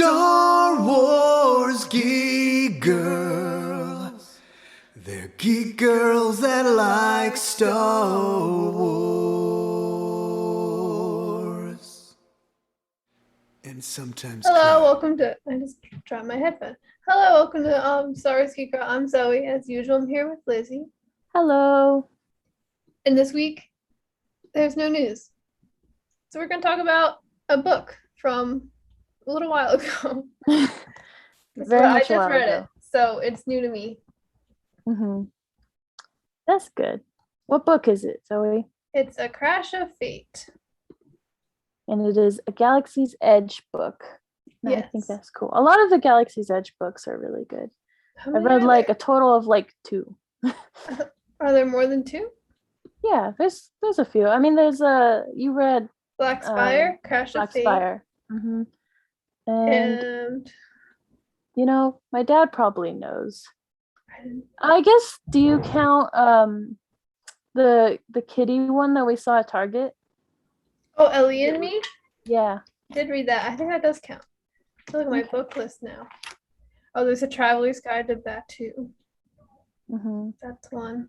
Star Wars geek girls. They're geek girls that like Star Wars. And sometimes Hello, welcome to. I just dropped my headphone. Hello, welcome to Star Wars Geek Girl. I'm Zoe. As usual, I'm here with Lizzy. Hello. And this week, there's no news. So we're going to talk about a book from a little while ago. Very I much just read ago. it, so it's new to me. Mm-hmm. That's good. What book is it, Zoe? It's A Crash of Fate. And it is a Galaxies Edge book. And Yes. I think that's cool. A lot of the Galaxies Edge books are really good. How I've many read are like there? a total of like 2. Are there more than 2? Yeah, there's a few. I mean, there's you read Black Spire, Crash Black of Fate, Spire. Mm-hmm. And you know, my dad probably knows. I guess, do you count the kitty one that we saw at Target? Oh, Ellie and Me? Yeah. I did read that. I think that does count. Look at my book list now. Oh, there's a Traveler's Guide to that too. Mm-hmm. That's one.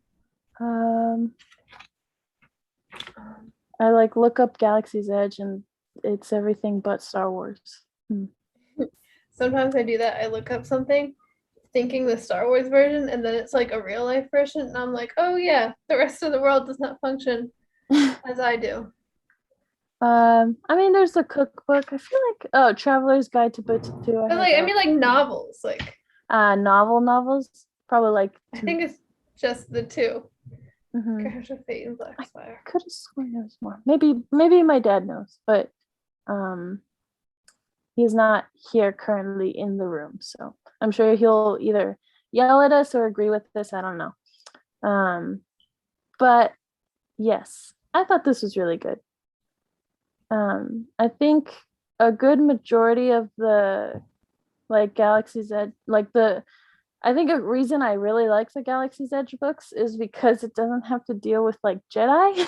I like look up Galaxy's Edge and it's everything but Star Wars. Sometimes I do that. I look up something thinking the Star Wars version and then it's like a real life version and I'm like, oh yeah, the rest of the world does not function as I do. I mean, there's the cookbook. I feel like Traveler's Guide to Batu. But like, I mean, like novels. Like novels. Probably like 2. I think it's just the 2. Mm-hmm. Crash of Fate and Black Spire. I could have sworn there was more. Maybe my dad knows, but he's not here currently in the room, so I'm sure he'll either yell at us or agree with us. I don't know. But yes, I thought this was really good. I think a good majority of the like Galaxy's Edge, I think a reason I really like the Galaxy's Edge books is because it doesn't have to deal with like Jedi.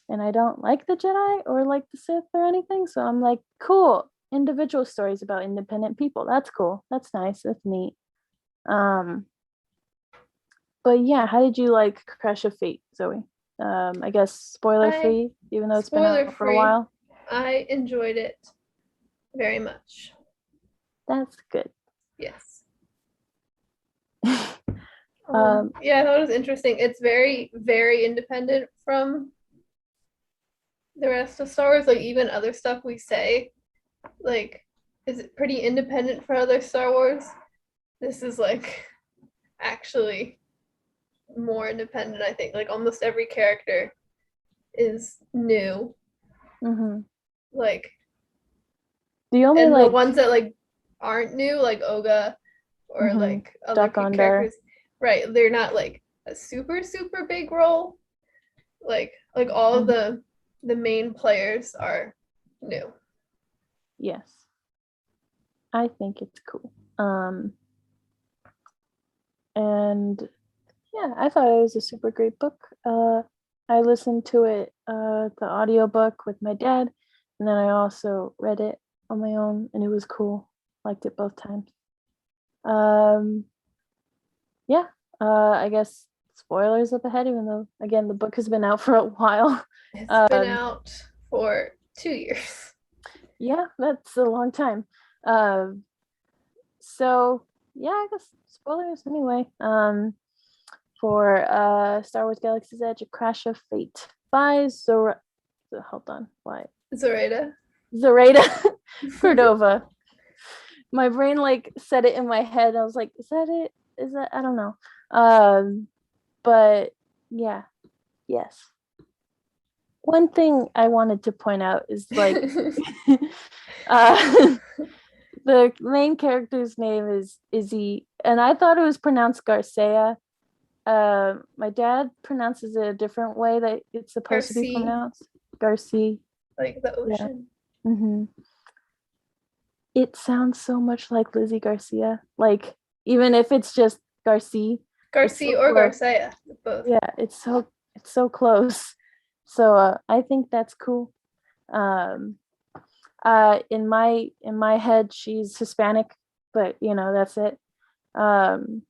And I don't like the Jedi or like the Sith or anything. So I'm like, cool, individual stories about independent people. That's cool. That's nice. That's neat. But yeah, how did you like Crash of Fate, Zoe? I guess spoiler free, even though it's been out for a while. I enjoyed it very much. That's good. Yes. Yeah, I thought it was interesting. It's very, very independent from the rest of Star Wars. Like even other stuff we say, like, is it pretty independent for other Star Wars? This is like actually more independent, I think. Like almost every character is new. Mm-hmm. Like the ones that like aren't new, like Oga or like other characters, right? They're not like a super big role. Like all of the main players are new. Yes, I think it's cool. And yeah, I thought it was a super great book. I listened to it, the audiobook with my dad, and then I also read it on my own, and it was cool. Liked it both times. Yeah, I guess spoilers up ahead, even though, again, the book has been out for a while. It's been out for 2 years. Yeah, that's a long time. So, yeah, I guess spoilers anyway. For Star Wars Galaxy's Edge, A Crash of Fate by Zoraida Cordova. My brain like said it in my head. I was like, is that it? Is that? I don't know. But yeah, yes. One thing I wanted to point out is like the main character's name is Izzy, and I thought it was pronounced Garcia. My dad pronounces it a different way that it's supposed to be pronounced. Garcia. Like the ocean. Yeah. Mm-hmm. It sounds so much like Lizzy Garcia. Like, even if it's just Garcia or Garcia, both. Yeah, it's so close. So I think that's cool. In my head, she's Hispanic, but that's it. And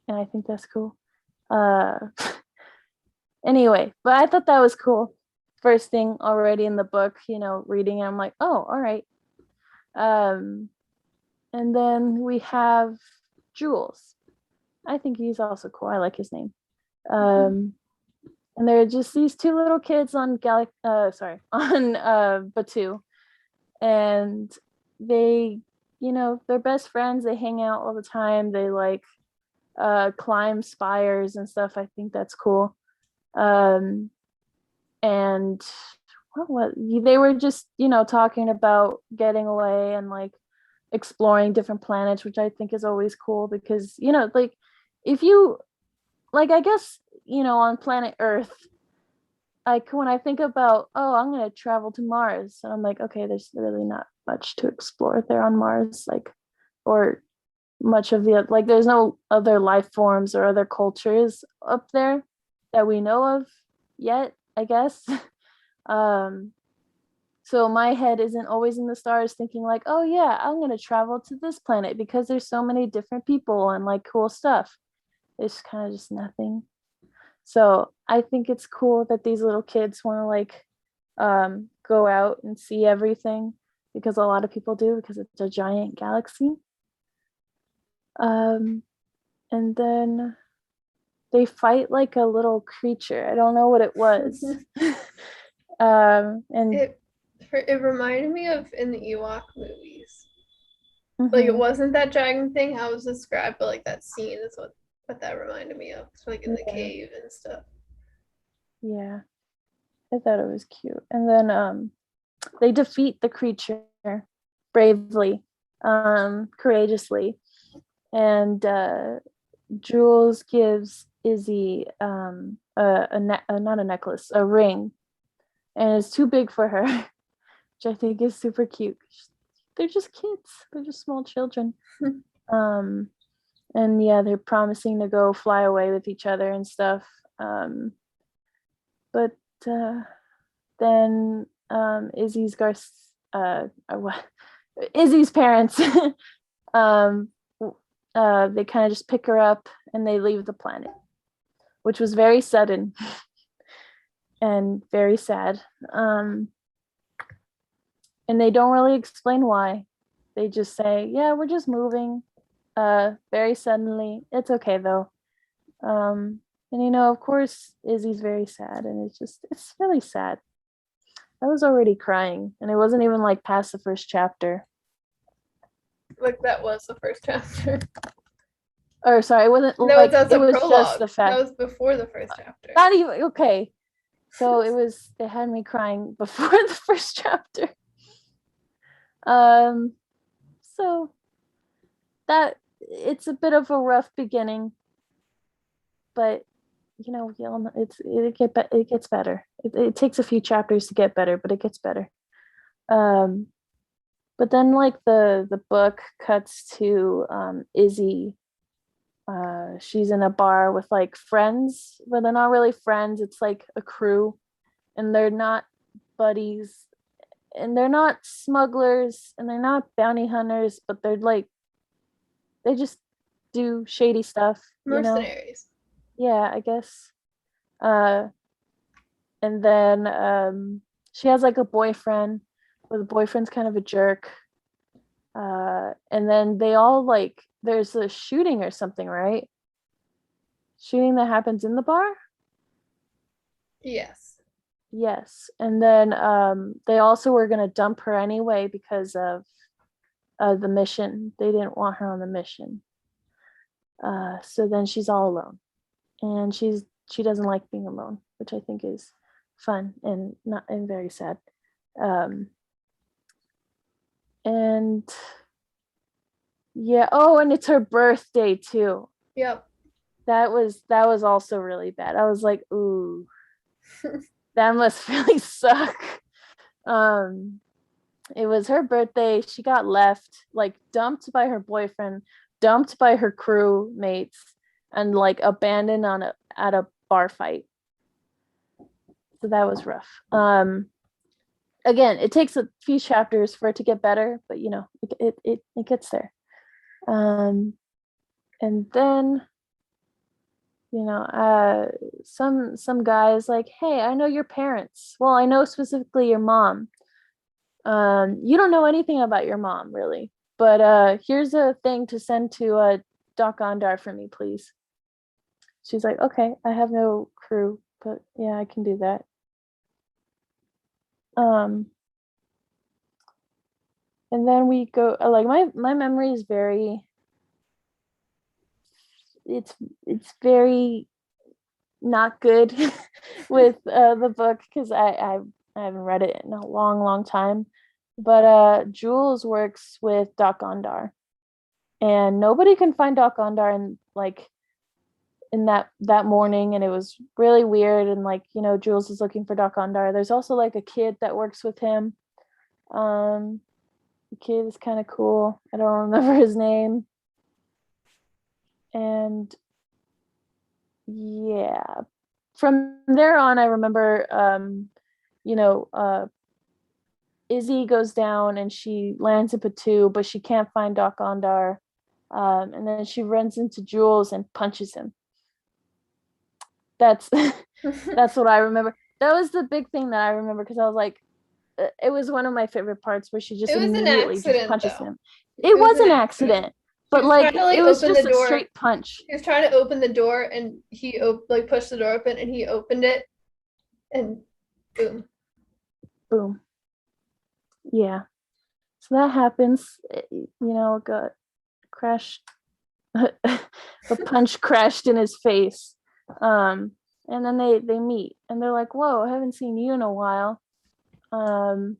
I think that's cool. Anyway, but I thought that was cool. First thing already in the book, reading it, I'm like, oh, all right. And then we have Jules. I think he's also cool. I like his name. And there are just these two little kids on Batu, and they, they're best friends. They hang out all the time. They like climb spires and stuff. I think that's cool. And what they were just talking about getting away and like exploring different planets, which I think is always cool because like if you like, I guess on planet Earth, like when I think about, oh, I'm gonna travel to Mars, and I'm like, okay, there's really not much to explore there on Mars, like, or much of the like, there's no other life forms or other cultures up there that we know of yet, I guess. So my head isn't always in the stars thinking like, oh yeah, I'm gonna travel to this planet because there's so many different people and like cool stuff. It's kind of just nothing. So I think it's cool that these little kids want to like go out and see everything, because a lot of people do, because it's a giant galaxy. And then they fight like a little creature. I don't know what it was. And it reminded me of in the Ewok movies. mm-hmm. Like, it wasn't that dragon thing how it was described, but like that scene is what that reminded me of. So, like in the cave and stuff. Yeah, I thought it was cute. And then they defeat the creature bravely, courageously, and Jules gives Izzy not a necklace, a ring, and it's too big for her, which I think is super cute. They're just kids. They're just small children. And yeah, they're promising to go fly away with each other and stuff. But then Izzy's Izzy's parents, they kind of just pick her up and they leave the planet, which was very sudden and very sad. And they don't really explain why. They just say, yeah, we're just moving very suddenly. It's okay though. And of course Izzy's very sad, and it's really sad. I was already crying, and it wasn't even like past the first chapter. Like that was the first chapter. Or sorry, it wasn't. No, like that's it a was prologue. just the fact. That was before the first chapter. Not even okay. So it had me crying before the first chapter. So that it's a bit of a rough beginning, but it gets better. It takes a few chapters to get better, but it gets better. But then like the book cuts to Izzy. She's in a bar with like friends, but they're not really friends. It's like a crew, and they're not buddies, and they're not smugglers, and they're not bounty hunters, but they just do shady stuff. Mercenaries. Yeah, I guess. And then she has like a boyfriend, but the boyfriend's kind of a jerk. And then they all like, there's a shooting or something, right? Shooting that happens in the bar? Yes. And then they also were going to dump her anyway because of the mission. They didn't want her on the mission. So then she's all alone, and she doesn't like being alone, which I think is fun and very sad. And yeah, and it's her birthday too. Yep. That was also really bad. I was like, ooh, that must really suck. It was her birthday. She got left, like dumped by her boyfriend, dumped by her crew mates, and like abandoned at a bar fight. So that was rough. again, it takes a few chapters for it to get better, but you know, it gets there. And then, you know, some guys like, hey, I know your parents. Well, I know specifically your mom. You don't know anything about your mom, really. But here's a thing to send to Doc Ondar for me, please. She's like, okay, I have no crew, but yeah, I can do that. And then we go, like, my memory is very, it's very not good with the book, because I haven't read it in a long time. But Jules works with Doc Ondar, and nobody can find Doc Ondar in that morning, and it was really weird. And like, you know, Jules is looking for Doc Ondar. There's also like a kid that works with him. The kid is kind of cool. I don't remember his name. And yeah, from there on, I remember, you know, Izzy goes down and she lands in Patu, but she can't find Doc Ondar. And then she runs into Jules and punches him. That's what I remember. That was the big thing that I remember, because I was like, it was one of my favorite parts where she just immediately just punches him. It was an accident. But like, it was just a straight punch. He was trying to open the door, and he like pushed the door open, and he opened it, and boom. Yeah. So that happens. You know, got crashed. The punch crashed in his face. And then they meet, and they're like, whoa, I haven't seen you in a while. And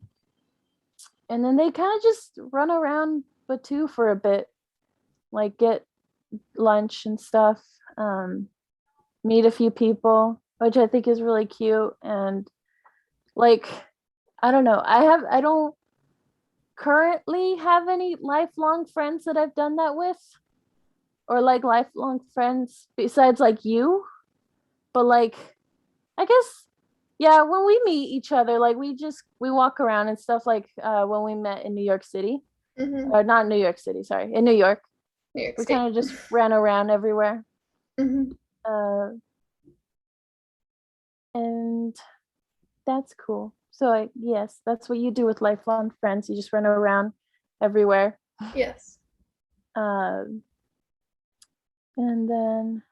then they kind of just run around Batu for a bit, like get lunch and stuff, meet a few people, which I think is really cute. And like, I don't know, I don't currently have any lifelong friends that I've done that with, or like lifelong friends besides like you. But like, I guess, yeah, when we meet each other, like we walk around and stuff, like when we met in New York City. Or not New York City, sorry, in New York. We kind of just ran around everywhere. And that's cool. So yes, that's what you do with lifelong friends. You just run around everywhere. Yes. And then,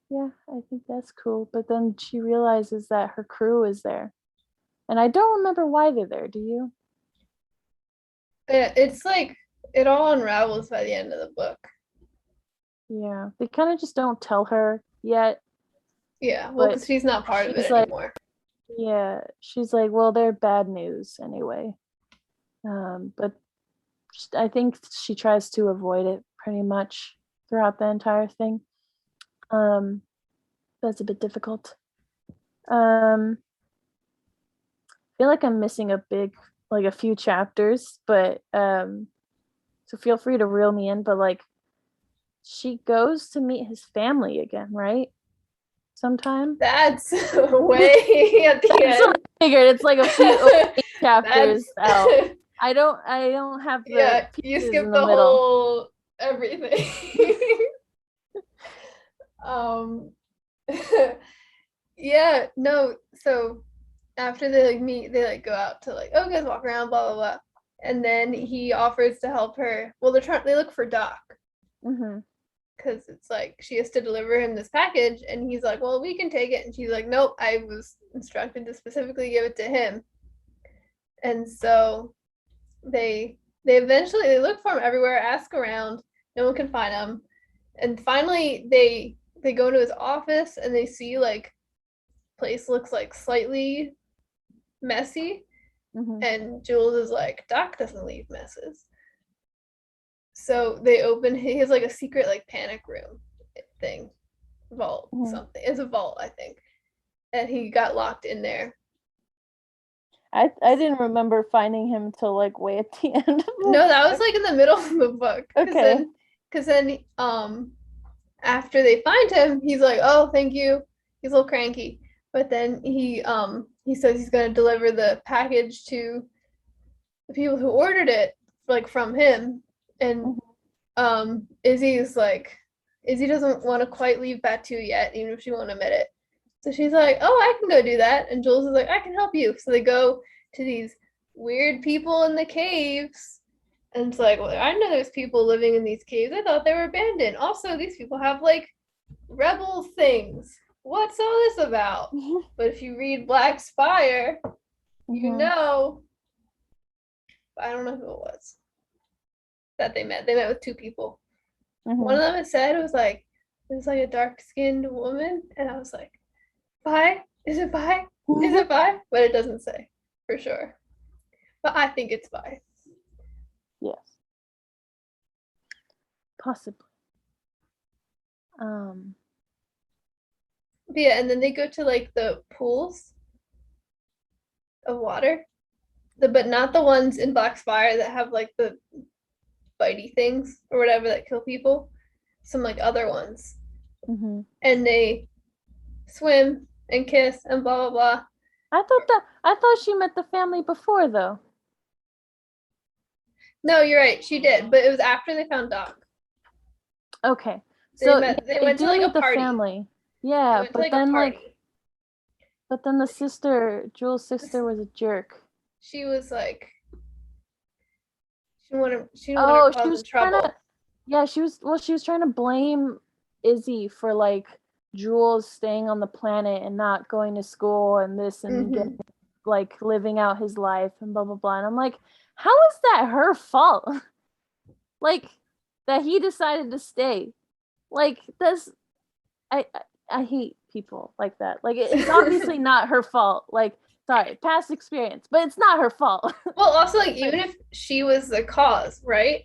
yeah, I think that's cool. But then she realizes that her crew is there. And I don't remember why they're there. Do you? Yeah, it's like it all unravels by the end of the book. Yeah, they kind of just don't tell her yet. Yeah, well, because she's not part of it anymore. Yeah, she's like, well, they're bad news anyway. But I think she tries to avoid it pretty much throughout the entire thing. That's a bit difficult. I feel like I'm missing a few chapters, but so feel free to reel me in. But like, she goes to meet his family again, right? Sometime. That's way at the end. What I figured. It's like a few chapters out. I don't have the you skipped the whole everything. Yeah, no, so after they like meet, they like go out to like, oh, guys, walk around, blah blah blah, and then he offers to help her. Well, they look for Doc, because it's like she has to deliver him this package, and he's like, well, we can take it, and she's like, nope, I was instructed to specifically give it to him. And so they eventually look for him everywhere, ask around, no one can find him, and finally they go into his office, and they see like place looks like slightly messy, and Jules is like, Doc doesn't leave messes. So they open, he has like a secret like panic room thing, vault, something. It's a vault, I think, and he got locked in there. I didn't remember finding him till like way at the end. No, that was like in the middle of the book. Okay. Because then after they find him, he's like, oh, thank you. He's a little cranky, but then he he says he's going to deliver the package to the people who ordered it, like from him. And Izzy's like, Izzy doesn't want to quite leave Batu yet, even if she won't admit it. So she's like, oh, I can go do that. And Jules is like, I can help you. So they go to these weird people in the caves. And it's like, well, I know there's people living in these caves. I thought they were abandoned. Also, these people have like rebel things. What's all this about? But if you read Black Spire, you know, I don't know who it was that they met. They met with two people. One of them had said it was like a dark-skinned woman, and I was like, bi? Is it bi? Is it bi? But it doesn't say for sure. But I think it's bi. Yes. Possibly. But yeah, and then they go to like the pools of water. But not the ones in Black Spire that have like the bitey things or whatever that kill people. Some like other ones. And they swim and kiss and blah blah blah. I thought she met the family before though. No, you're right. She did, but it was after they found Doc. Okay, so they went to like a party. Family. Yeah, but then the sister, Jules' sister, was a jerk. She was like, she wanted to cause trouble. She was trying to blame Izzy for like Jules staying on the planet and not going to school and this and getting, like living out his life and blah blah blah. And I'm like, how is that her fault? Like that he decided to stay. Like that's I hate people like that. Like it's obviously not her fault. Like sorry, past experience, but it's not her fault. Well, also like even if she was the cause, right?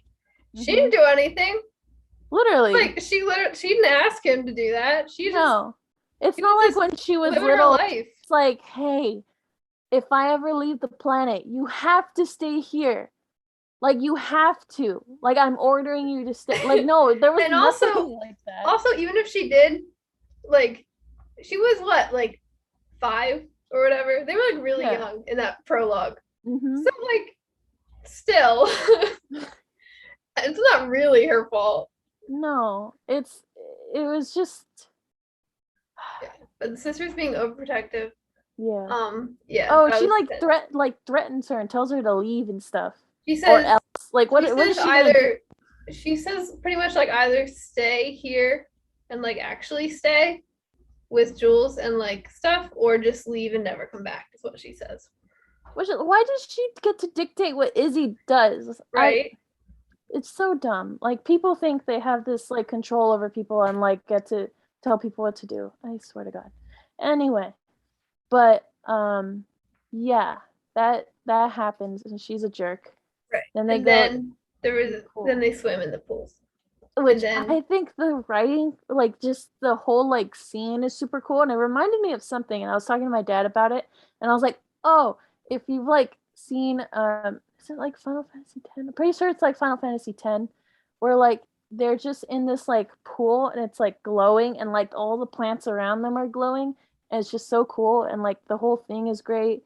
She didn't do anything. Literally. Like she didn't ask him to do that. It's not like when she was little. It's like, hey, if I ever leave the planet, you have to stay here. Like you have to. Like I'm ordering you to stay. Like no, there was nothing like that. Also, even if she did, like she was what, like 5 or whatever. They were like really young in that prologue. So like still it's not really her fault. No, it was just but the sister's being overprotective. Yeah. Oh, she threatens her and tells her to leave and stuff. She says, or else. Like what is she she says pretty much like either stay here and like actually stay with Jules and like stuff, or just leave and never come back, is what she says. Why does she get to dictate what Izzy does? Right. It's so dumb. Like people think they have this like control over people and like get to tell people what to do. I swear to God. Anyway, but yeah, that happens and she's a jerk. Right. Then they swim in the pools. Which I think the writing, like just the whole like scene is super cool, and it reminded me of something. And I was talking to my dad about it, and I was like, "Oh, if you've like seen, is it like Final Fantasy X? I'm pretty sure it's like Final Fantasy X, where like they're just in this like pool and it's like glowing, and like all the plants around them are glowing, and it's just so cool, and like the whole thing is great.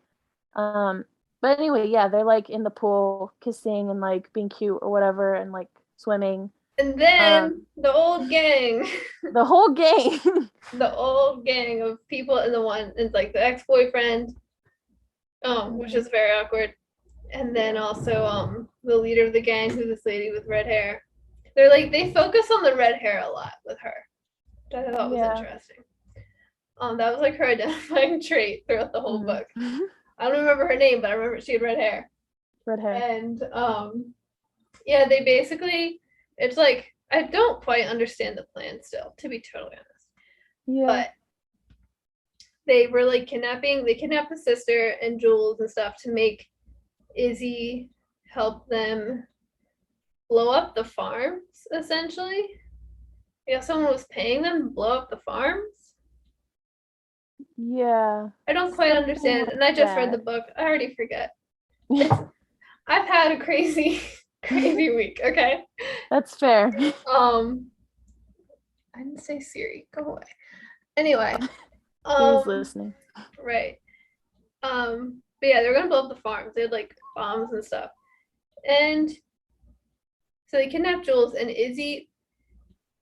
But anyway, yeah, they're like in the pool kissing and like being cute or whatever, and like swimming. And then the old gang. The whole gang. The old gang of people, and it's like the ex-boyfriend, which is very awkward. And then also the leader of the gang, who's this lady with red hair. They're like, they focus on the red hair a lot with her, which I thought was interesting. That was like her identifying trait throughout the whole book. I don't remember her name, but I remember she had red hair. And yeah, they basically, it's like, I don't quite understand the plan still, to be totally honest. Yeah. But they were like they kidnapped the sister and Jules and stuff to make Izzy help them blow up the farms, essentially. Yeah, someone was paying them to blow up the farms. Yeah. I don't quite understand, and I just read the book. I already forget. I've had a crazy week, okay? That's fair. I didn't say Siri, go away. Anyway. He was listening. Right. But yeah, they were gonna blow up the farms. They had like bombs and stuff. And so they kidnapped Jules and Izzy.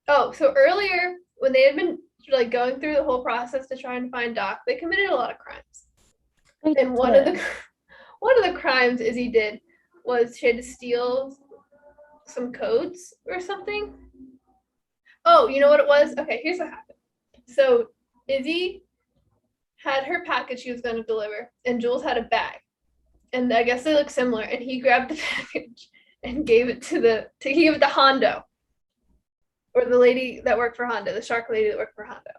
Oh, so earlier when they had been like going through the whole process to try and find Doc, they committed a lot of crimes. And one of the crimes Izzy did was she had to steal some codes or something. Oh, you know what it was? Okay, here's what happened. So Izzy had her package she was going to deliver, and Jules had a bag. And I guess they look similar. And he grabbed the package and gave it to Hondo, or the lady that worked for Hondo, the shark lady that worked for Hondo,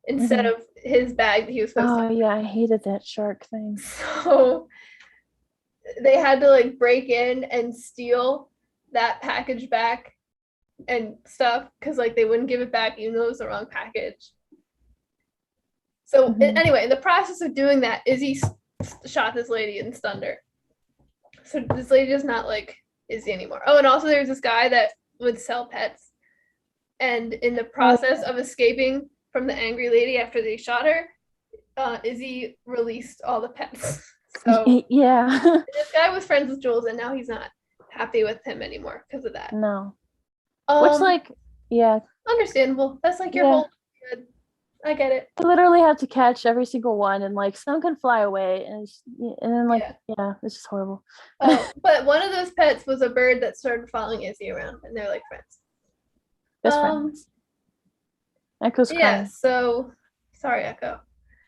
instead of his bag that he was supposed to. Oh yeah, I hated that shark thing. So they had to like break in and steal that package back and stuff because like they wouldn't give it back even though it was the wrong package. So anyway, in the process of doing that, Izzy shot this lady and stunned her. So this lady does not like Izzy anymore. Oh, and also there's this guy that would sell pets. And in the process of escaping from the angry lady after they shot her, Izzy released all the pets. So yeah. This guy was friends with Jules and now he's not happy with him anymore because of that. No. Which like, yeah. Understandable. That's like your whole good. I get it. You literally have to catch every single one, and like some can fly away, and then like it's just horrible. But one of those pets was a bird that started following Izzy around, and they're like friends. Best friends. Echo's crying. Yeah. So sorry, Echo.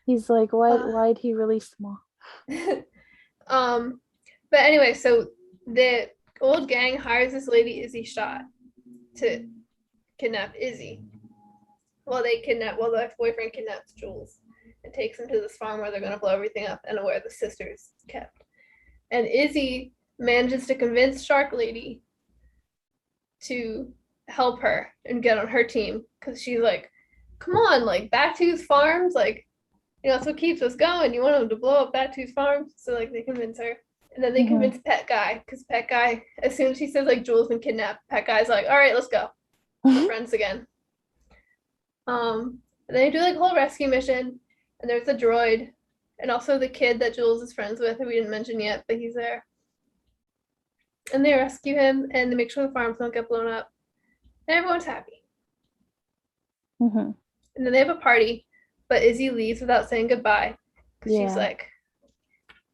He's like, why'd he release them all? But anyway, so the old gang hires this lady Izzy shot to kidnap Izzy. Well, the ex-boyfriend kidnaps Jules and takes him to this farm where they're going to blow everything up and where the sisters kept. And Izzy manages to convince Shark Lady to help her and get on her team because she's like, come on, like Batu's farms, like, you know, that's what keeps us going. You want them to blow up Batu's farms? So like they convince her. And then they convince Pet Guy because Pet Guy, as soon as she says like Jules been kidnapped, Pet Guy's like, all right, let's go. We're friends again. And then they do like a whole rescue mission, and there's a droid, and also the kid that Jules is friends with, who we didn't mention yet, but he's there. And they rescue him, and they make sure the farms don't get blown up, and everyone's happy. And then they have a party, but Izzy leaves without saying goodbye because she's like,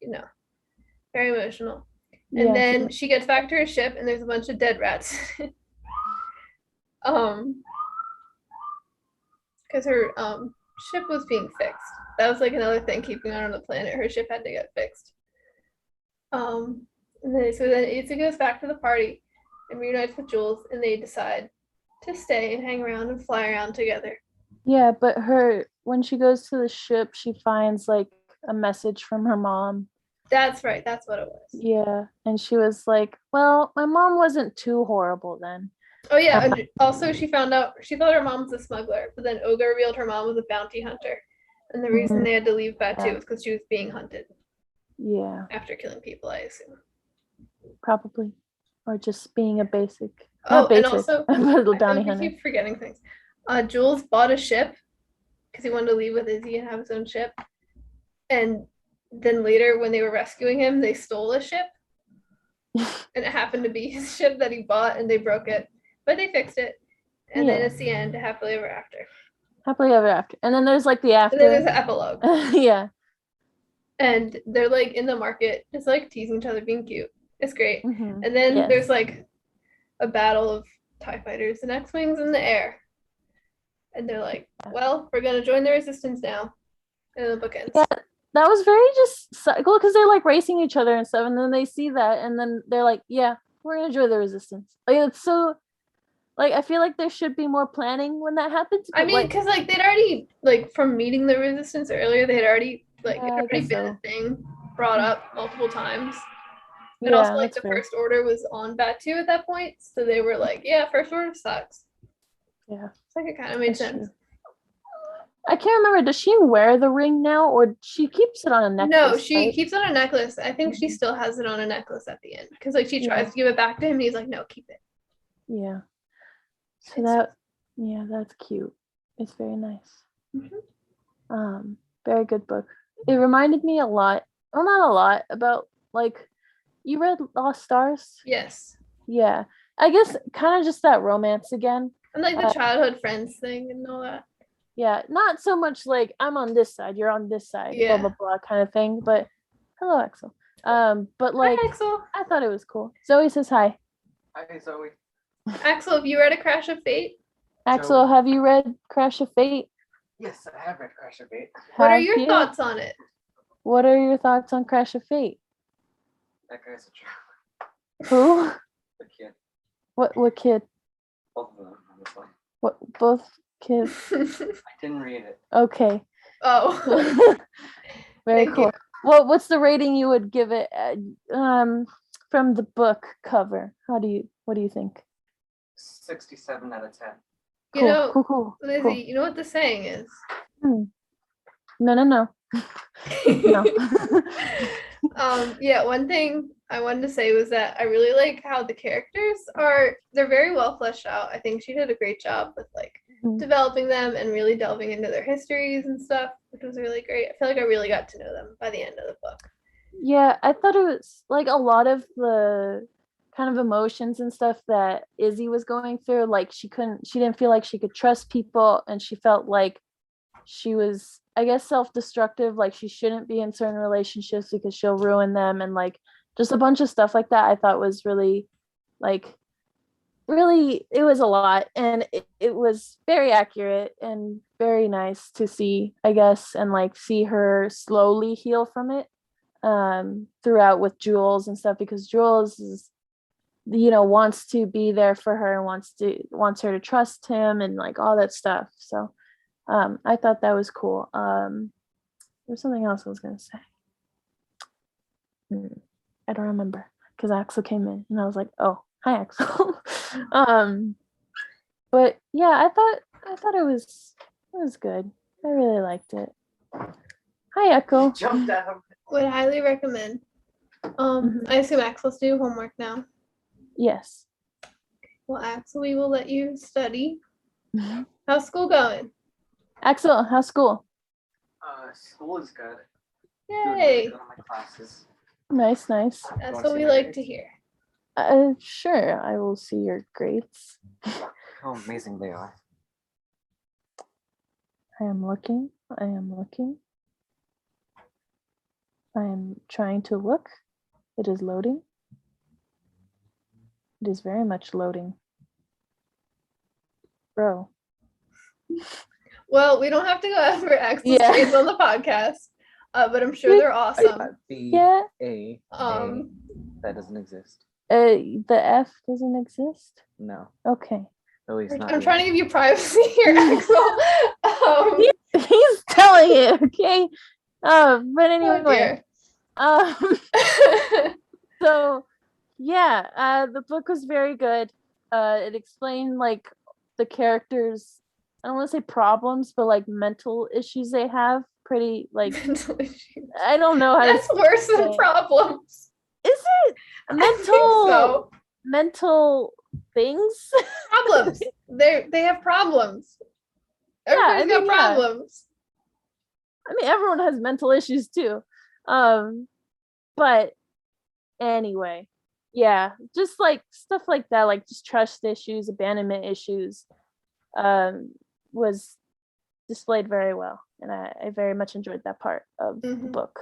you know, very emotional. And then she gets back to her ship, and there's a bunch of dead rats. Because her ship was being fixed. That was like another thing keeping her on the planet. Her ship had to get fixed. And then Izzy goes back to the party and reunites with Jules, and they decide to stay and hang around and fly around together. Yeah, but when she goes to the ship, she finds like a message from her mom. That's right. That's what it was. Yeah, and she was like, "Well, my mom wasn't too horrible then." Oh yeah, and also she found out she thought her mom was a smuggler, but then Olga revealed her mom was a bounty hunter, and the reason they had to leave Batu was because she was being hunted. Yeah. After killing people, I assume. Probably, or just being a basic. And also, bounty hunter. I keep forgetting things. Jules bought a ship because he wanted to leave with Izzy and have his own ship, and then later when they were rescuing him, they stole a ship, and it happened to be his ship that he bought, and they broke it. But they fixed it. And then it's the end, happily ever after. Happily ever after. And then there's like the after. And then there's the epilogue. Yeah. And they're like in the market, just like teasing each other, being cute. It's great. And then there's like a battle of TIE fighters and X-Wings in the air. And they're like, well, we're going to join the resistance now. And the book ends. Yeah, that was very just cycle because they're like racing each other and stuff. And then they see that and then they're like, yeah, we're going to join the resistance. Like, it's so... Like, I feel like there should be more planning when that happens. I mean, because like they'd already, like from meeting the resistance earlier, they had already like been a thing brought up multiple times. And also like the First Order was on Batu at that point. So they were like, yeah, First Order sucks. Yeah. It's like it kind of made sense. True. I can't remember, does she wear the ring now or she keeps it on a necklace? No, she keeps it on a necklace. I think she still has it on a necklace at the end. Because like she tries to give it back to him and he's like, no, keep it. Yeah. So that's cute. It's very nice. Very good book. It reminded me a lot well, not a lot about like you read Lost Stars? Yes. Yeah. I guess kind of just that romance again. And like the childhood friends thing and all that. Yeah, not so much like I'm on this side, you're on this side, blah Yeah. blah blah kind of thing. But hello, Axel. But like Hi, Axel. I thought it was cool. Zoe says hi. Hi, Zoe. Axel, have you read A Crash of Fate? Axel, Zoe. have you read Crash of Fate? Yes, I have read Crash of Fate. What are Have your you? thoughts on it? What are your thoughts on Crash of Fate? That guy's a jerk. Who? The kid. What kid? Both of them, honestly. What both kids? I didn't read it. Okay. Oh. Very Thank cool. you. What's the rating you would give it from the book cover? What do you think? 67 out of 10. You know, cool. Lizzy, you know what the saying is? No. No. Yeah, one thing I wanted to say was that I really like how the characters they're very well fleshed out. I think she did a great job with like developing them and really delving into their histories and stuff, which was really great. I feel like I really got to know them by the end of the book. Yeah, I thought it was like a lot of the kind of emotions and stuff that Izzy was going through. Like she didn't feel like she could trust people, and she felt like she was, I guess, self-destructive. Like she shouldn't be in certain relationships because she'll ruin them, and like just a bunch of stuff like that. I thought was really, it was a lot, and it was very accurate and very nice to see, I guess, and like see her slowly heal from it throughout with Jules and stuff, because Jules is, wants to be there for her and wants her to trust him and like all that stuff. So I thought that was cool. There's something else I was gonna say. I don't remember because Axel came in and I was like, oh, hi Axel. But yeah, I thought it was good. I really liked it. Hi Echo. Jumped out. Would highly recommend. I assume Axel's due homework now. Yes. Well, Axel, we will let you study. How's school going? Axel, how's school? School is good. Yay! Doing really good on my classes. Nice. That's wanna what see we my like grades? to hear. Sure, I will see your grades. How amazing they are. I am looking. I am trying to look. It is loading. It is very much loading. Bro. Well, we don't have to go over Axel's grades on the podcast, but I'm sure they're awesome. Yeah. A. That doesn't exist. The F doesn't exist? No. Okay. At least not I'm yet. trying to give you privacy here, Axel. He's telling it, okay? But anyway. Oh dear. So yeah, the book was very good. It explained like the characters, I don't want to say problems, but like mental issues they have. Pretty like Mental issues. I don't know how That's to worse say than it. problems. Is it I think so. mental things? Problems. They have problems. Everybody's got problems. I mean, everyone has mental issues too. But anyway, yeah, just like stuff like that, like just trust issues, abandonment issues, was displayed very well, and I very much enjoyed that part of the book.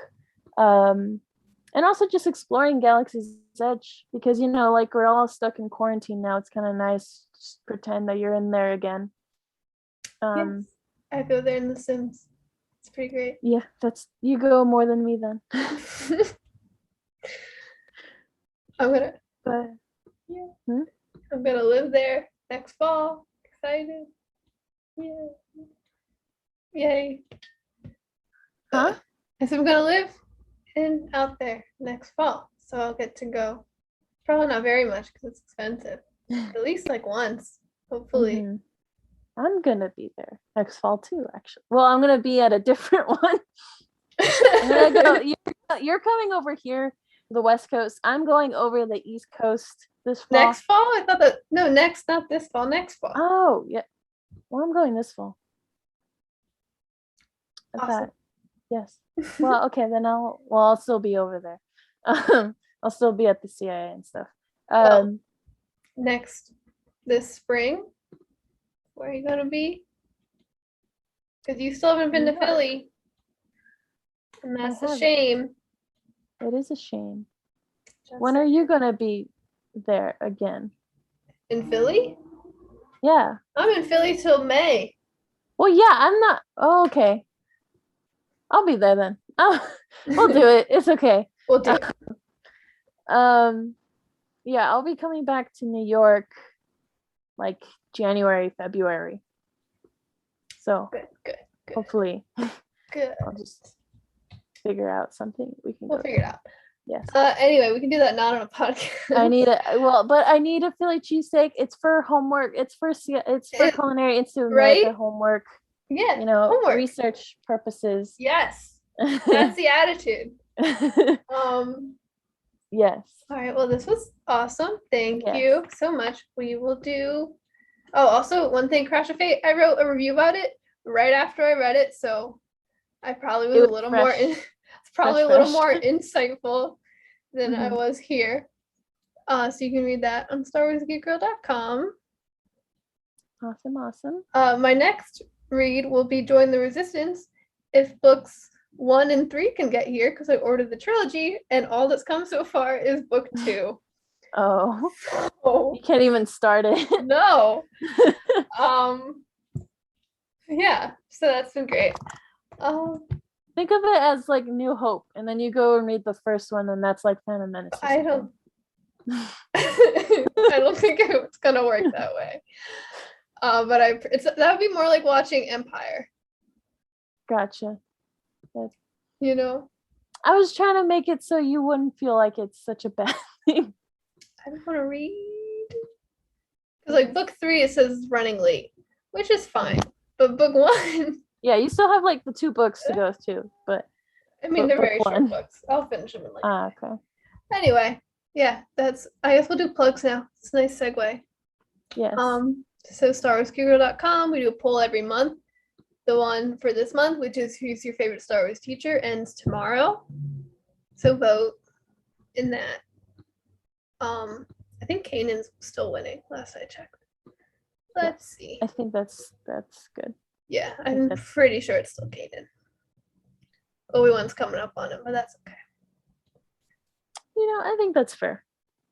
And also just exploring Galaxies Edge, because like we're all stuck in quarantine now. It's kind of nice just pretend that you're in there again. Yes. I go there in The Sims. It's pretty great. Yeah, you go more than me then. I'm gonna live there next fall. Excited. Yeah. Yay. Huh? I said I'm gonna live out there next fall. So I'll get to go. Probably not very much because it's expensive. At least like once, hopefully. I'm gonna be there next fall too, actually. Well, I'm gonna be at a different one. I'm gonna go, you're coming over here, the West Coast. I'm going over the East Coast this fall. Next fall? I thought not this fall, next fall. Oh, yeah. Well, I'm going this fall. Awesome. Yes. Well, okay, then I'll still be over there. I'll still be at the CIA and stuff. Well, this spring, where are you gonna be? Because you still haven't been New to York. Philly. And that's a haven't. shame. It is a shame. Just When are you gonna be there again? in Philly? Yeah. I'm in Philly till May. Well, yeah, I'm not. Oh, okay. I'll be there then. We'll do it. It's okay. We'll do it. Yeah, I'll be coming back to New York like January, February. So Good. hopefully Good. I'll just figure out something we can We'll go figure it out. Yes. Anyway, we can do that not on a podcast. I need a Philly cheesesteak. It's for homework. It's for Culinary Institute of America homework. Yeah. Homework. Research purposes. Yes. That's the attitude. Yes. All right. Well, this was awesome. Thank you so much. We will do. Oh, also one thing, Crash of Fate. I wrote a review about it right after I read it, so I probably was a little more. It's probably a little more insightful than I was here. So you can read that on StarWarsGeekGirl.com. Awesome. My next read will be Join the Resistance if books 1 and 3 can get here, because I ordered the trilogy and all that's come so far is book 2. Oh. So, you can't even start it. No. Yeah, so that's been great. Think of it as like New Hope, and then you go and read the first one, and that's like Phantom Menace. I don't think it's gonna work that way. But that would be more like watching Empire. Gotcha. I was trying to make it so you wouldn't feel like it's such a bad thing. I just want to read. Because like book 3, it says running late, which is fine. But book 1. Yeah, you still have like the 2 books to go through, but I mean, they're very short books. I'll finish them in like. Okay. Anyway, yeah, I guess we'll do plugs now. It's a nice segue. Yes. So StarWarsGeekGirl.com, we do a poll every month. The one for this month, which is who's your favorite Star Wars teacher, ends tomorrow. So vote in that. I think Kanan's still winning last I checked. Let's see. I think that's good. Yeah, I'm pretty sure it's still Kanan. Obi-Wan's coming up on him, but that's okay. I think that's fair.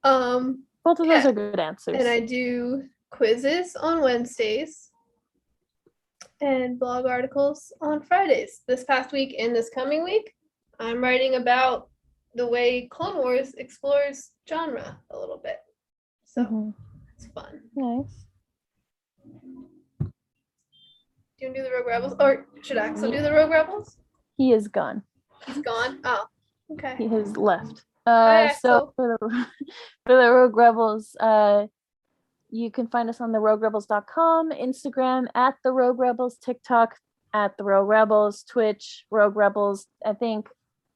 Both of those are good answers. And I do quizzes on Wednesdays and blog articles on Fridays. This past week and this coming week, I'm writing about the way Clone Wars explores genre a little bit. So it's fun. Nice. Do you want to do the Rogue Rebels? Or should Axel do the Rogue Rebels? He is gone. He's gone? Oh, okay. He has left. So for the Rogue Rebels, you can find us on theroguerebels.com, Instagram at the Rogue Rebels, TikTok at the Rogue Rebels, Twitch, Rogue Rebels. I think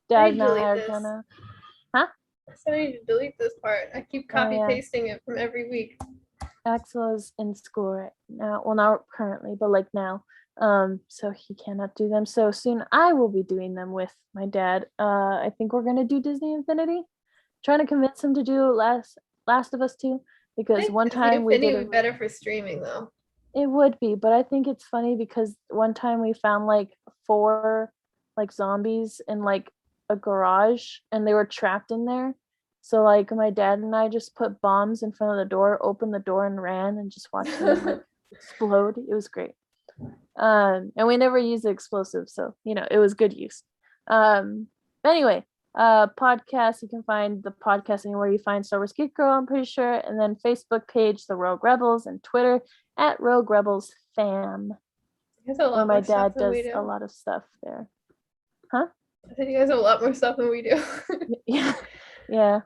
Dad and I are gonna. Huh? So I need to delete this part. I keep copy pasting it from every week. Axel is in school right now. Well, not currently, but like now. So he cannot do them. So soon I will be doing them with my dad. I think we're gonna do Disney Infinity. Trying to convince him to do Last of Us 2, because one time we did it better for streaming though. It would be, but I think it's funny because one time we found like 4 like zombies in like a garage and they were trapped in there. So like my dad and I just put bombs in front of the door, opened the door and ran and just watched them like explode. It was great. And we never used the explosives, so it was good use. Anyway, podcast, you can find the podcast anywhere you find Star Wars Geek Girl, I'm pretty sure, and then Facebook page The Rogue Rebels, and Twitter at Rogue Rebels Fam, where my dad does a lot of stuff there. Huh? I said you guys have a lot more stuff than we do. yeah,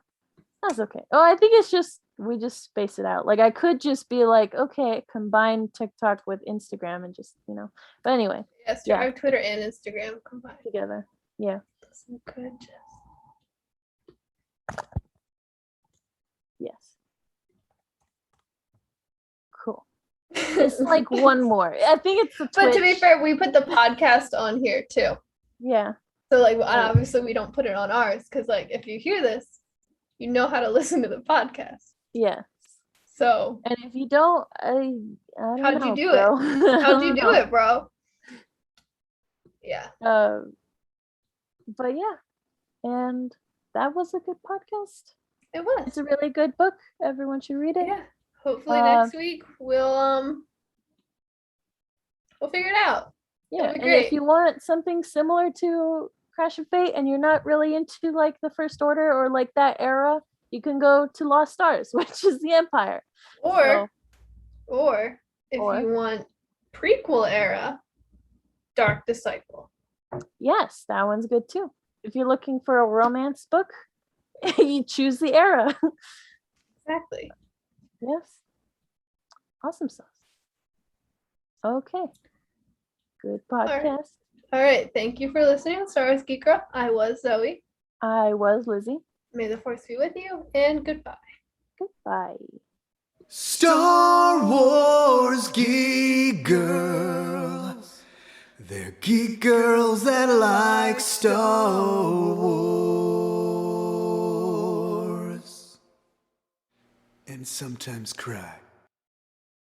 that's okay. I think it's just we just space it out. Like I could just be like, okay, combine TikTok with Instagram and just but anyway. Yes, I have Twitter and Instagram combined together. Yeah. That's good. Yes. Cool. It's like one more. I think it's the Twitch. But to be fair, we put the podcast on here too. Yeah. So like, obviously we don't put it on ours because like if you hear this, you know how to listen to the podcast. Yeah. So. And if you don't, I don't How'd know, you do bro. it? How'd you do it, bro? Yeah. But yeah, and that was a good podcast. It was. It's a really good book. Everyone should read it. Yeah. Hopefully next week we'll figure it out. Yeah, It'll be and great. if you want something similar to Crash of Fate and you're not really into like the First Order or like that era, you can go to Lost Stars, which is the Empire. Or if you want prequel era, Dark Disciple. Yes, that one's good too. If you're looking for a romance book, you choose the era. Exactly. Yes. Awesome sauce. Okay. Good podcast. All right. Thank you for listening to Star Wars Geek Girl. I was Zoe. I was Lizzy. May the force be with you, and goodbye. Goodbye. Star Wars geek girls. They're geek girls that like Star Wars. And sometimes cry.